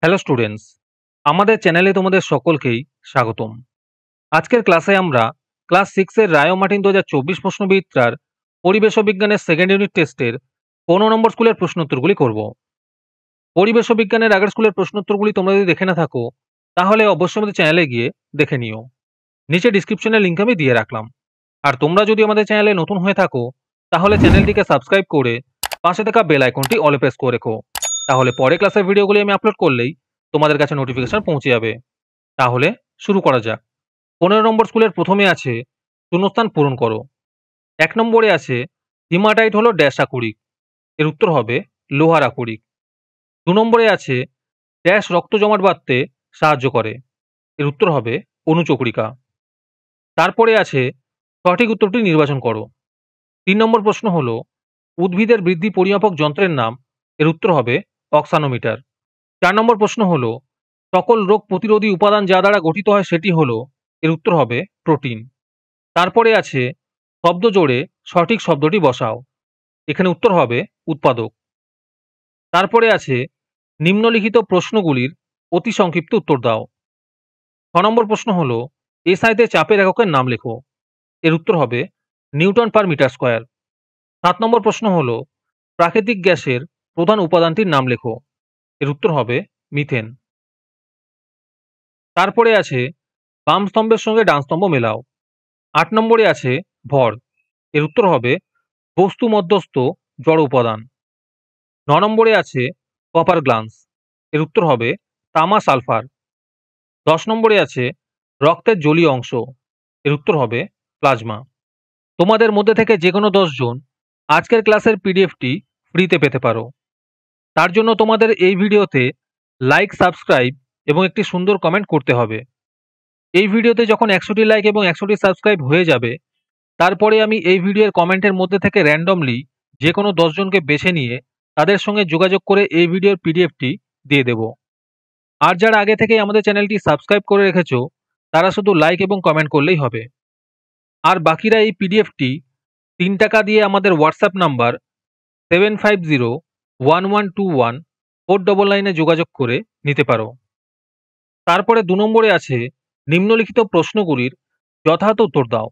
Hello students, আমাদের চ্যানেলে তোমাদের সকলকেই স্বাগতম। আজকের ক্লাসে আমরা ক্লাস 6 এর রায় ও মার্টিন 2024 প্রশ্নবিদ্যার পরিবেশ ও বিজ্ঞানের সেকেন্ড ইউনিট টেস্টের 15 নম্বর স্কুলের প্রশ্নোত্তরগুলি করব। পরিবেশ ও বিজ্ঞানের আগের স্কুলের প্রশ্নোত্তরগুলি তোমরা যদি দেখে না থাকো, তাহলে অবশ্যই আমাদের চ্যানেলে গিয়ে দেখে নিও। নিচে ডিসক্রিপশনের লিঙ্ক আমি দিয়ে রাখলাম। আর তোমরা যদি আমাদের চ্যানেলে নতুন হয়ে থাকো, তাহলে চ্যানেলটিকে সাবস্ক্রাইব করে পাশে থাকা বেল আইকনটি অলে প্রেস করে রেখো। তাহলে পরে ক্লাসের ভিডিওগুলি আমি আপলোড করলেই তোমাদের কাছে নোটিফিকেশন পৌঁছে যাবে। তাহলে শুরু করা যাক। 15 নম্বর স্কুলের প্রথমে আছে শূন্যস্থান পূরণ করো। 1 নম্বরে আছে হিমাটাইট হলো ড্যাশ আকরিক। এর উত্তর হবে লোহার আকরিক। 2 নম্বরে আছে ড্যাশ রক্ত জমাট বাঁধতে সাহায্য করে। এর উত্তর হবে অনুচক্রিকা। তারপরে আছে সঠিক উত্তরটি নির্বাচন করো। 3 নম্বর প্রশ্ন হলো উদ্ভিদের বৃদ্ধি পরিমাপক যন্ত্রের নাম। এর উত্তর হবে অক্সানোমিটার। 4 নম্বর প্রশ্ন হলো সকল রোগ প্রতিরোধী উপাদান যা দ্বারা গঠিত হয় সেটি হলো। এর উত্তর হবে প্রোটিন। তারপরে আছে শব্দ জোড়ে সঠিক শব্দটি বসাও। এখানে উত্তর হবে উৎপাদক। তারপরে আছে নিম্নলিখিত প্রশ্নগুলির অতি সংক্ষিপ্ত উত্তর দাও। 6 নম্বর প্রশ্ন হলো এসআইতে চাপের এককের নাম লেখো। এর উত্তর হবে নিউটন পার মিটার স্কয়ার। 7 নম্বর প্রশ্ন হলো প্রাকৃতিক গ্যাসের প্রধান উপাদানটির নাম লেখো। এর উত্তর হবে মিথেন। তারপরে আছে বাম স্তম্ভের সঙ্গে ডান স্তম্ভ মেলাও। 8 নম্বরে আছে ভর। এর উত্তর হবে বস্তু মধ্যস্থ জড় উপাদান। 9 নম্বরে আছে কপার গ্লান্স। এর উত্তর হবে তামা সালফার। 10 নম্বরে আছে রক্তের জলীয় অংশ। এর উত্তর হবে প্লাজমা। তোমাদের মধ্যে থেকে যে কোনো 10 জন আজকের ক্লাসের পিডিএফটি ফ্রিতে পেতে পারো। তার জন্য তোমাদের এই ভিডিওতে লাইক, সাবস্ক্রাইব এবং একটি সুন্দর কমেন্ট করতে হবে। এই ভিডিওতে যখন 100টি লাইক এবং 100টি সাবস্ক্রাইব হয়ে যাবে, তারপরে আমি এই ভিডিওর কমেন্টের মধ্যে থেকে র্যান্ডমলি যে কোনো 10 জনকে বেছে নিয়ে তাদের সঙ্গে যোগাযোগ করে এই ভিডিওর পিডিএফটি দিয়ে দেব। আর যারা আগে থেকেই আমাদের চ্যানেলটি সাবস্ক্রাইব করে রেখেছো, তারা শুধু লাইক এবং কমেন্ট করলেই হবে। আর বাকিরা এই পিডিএফটি 3 টাকা দিয়ে আমাদের হোয়াটসঅ্যাপ নাম্বার 7501121499 যোগাযোগ করে নিতে পারো। তারপরে 2 নম্বরে আছে নিম্নলিখিত প্রশ্নগুলির যথাযথ উত্তর দাও।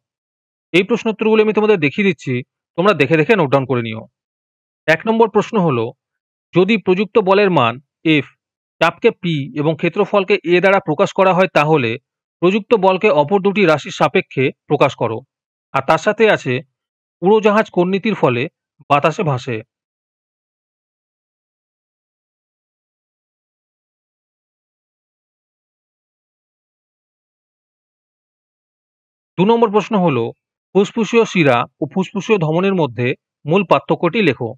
এই প্রশ্নোত্তরগুলো আমি তোমাদের দেখিয়ে দিচ্ছি, তোমরা দেখে দেখে নোট ডাউন করে নিও। 1 নম্বর প্রশ্ন হলো যদি প্রযুক্ত বলের মান এফ, চাপকে পি এবং ক্ষেত্রফলকে এ দ্বারা প্রকাশ করা হয়, তাহলে প্রযুক্ত বলকে অপর দুটি রাশির সাপেক্ষে প্রকাশ করো। আর তার সাথে আছে উড়োজাহাজ কোন নীতির ফলে বাতাসে ভাসে। 2 নম্বর প্রশ্ন হলো ফুসফুসীয় শিরা ও ফুসফুসীয় ধমনের মধ্যে মূল পার্থক্যটি লেখো।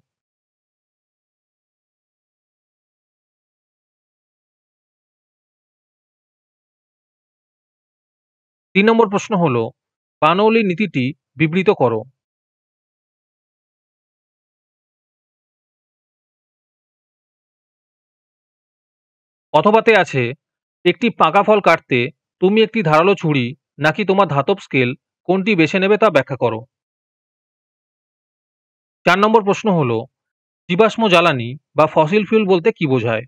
3 নম্বর প্রশ্ন হলো বার্নৌলি নীতিটি বিবৃত করো। অথবাতে আছে একটি পাকা ফল কাটতে তুমি একটি ধারালো ছুরি নাকি তোমার ধাতব স্কেল কোনটি বেছে নেবে তা ব্যাখ্যা করো। 4 নম্বর প্রশ্ন হলো জীবাশ্ম জ্বালানি বা ফসিল ফুয়েল বলতে কি বোঝায়।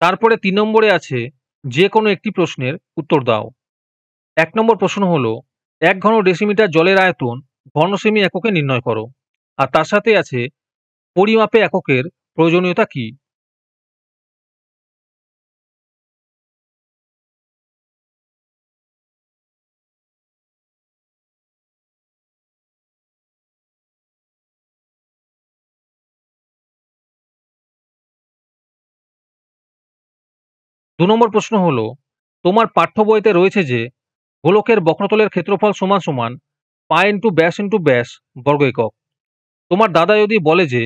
তারপরে 3 নম্বরে আছে যে কোনো একটি প্রশ্নের উত্তর দাও। 1 নম্বর প্রশ্ন হলো 1 ঘন ডেসিমিটার জলের আয়তন ঘনসেমি এককে নির্ণয় করো। আর তার সাথে আছে পরিমাপে এককের প্রয়োজনীয়তা কি। 2 নম্বর প্রশ্ন হলো তোমার পাঠ্য বইতে রয়েছে যে গোলকের বক্রতলের ক্ষেত্রফল সমান সমান পাই ইন্টু ব্যাস বর্গ একক। তোমার দাদা যদি বলে যে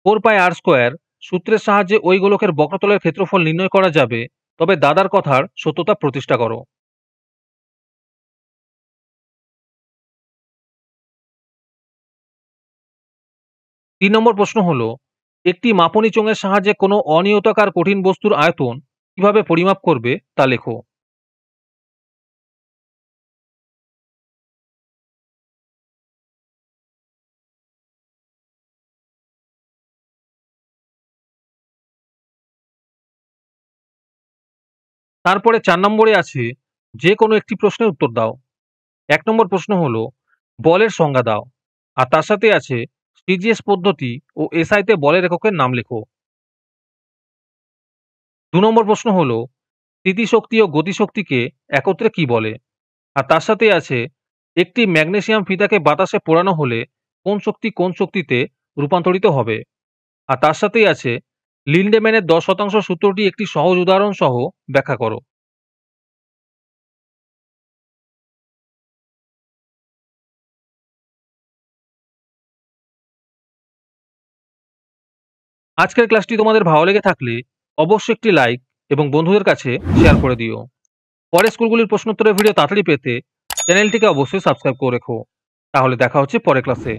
4 পাই আর স্কোয়ার সূত্রের সাহায্যে ওই গোলকের বক্রতলের ক্ষেত্রফল নির্ণয় করা যাবে, তবে দাদার কথার সত্যতা প্রতিষ্ঠা করো। 3 নম্বর প্রশ্ন হলো একটি মাপনী চোঙের সাহায্যে কোনো অনিয়তাকার কঠিন বস্তুর আয়তন কিভাবে পরিমাপ করবে তা লেখো। তারপরে 4 নম্বরে আছে যে কোনো একটি প্রশ্নের উত্তর দাও। 1 নম্বর প্রশ্ন হলো বলের সংজ্ঞা দাও। আর তার সাথে আছে সিজিএস পদ্ধতি ও এসআইতে বলের এককের নাম লেখো। 2 নম্বর প্রশ্ন হলো স্থিতিশক্তি ও গতিশক্তিকে একত্রে কি বলে? আর তার সাথে আছে একটি ম্যাগনেসিয়াম ফিতাকে বাতাসে পোড়ানো হলে কোন শক্তিতে রূপান্তরিত হবে? আর তার সাথেই আছে লিন্ডেম্যানের 10% সূত্রটি একটি সহজ উদাহরণ সহ ব্যাখ্যা করো। আজকের ক্লাসটি তোমাদের ভালো লেগে থাকলে অবশ্যই একটি লাইক এবং বন্ধুদের কাছে শেয়ার করে দিও। পরের স্কুলগুলির প্রশ্নোত্তরের ভিডিও তাড়াতাড়ি পেতে চ্যানেলটিকে অবশ্যই সাবস্ক্রাইব করে রেখো। তাহলে দেখা হচ্ছে পরের ক্লাসে।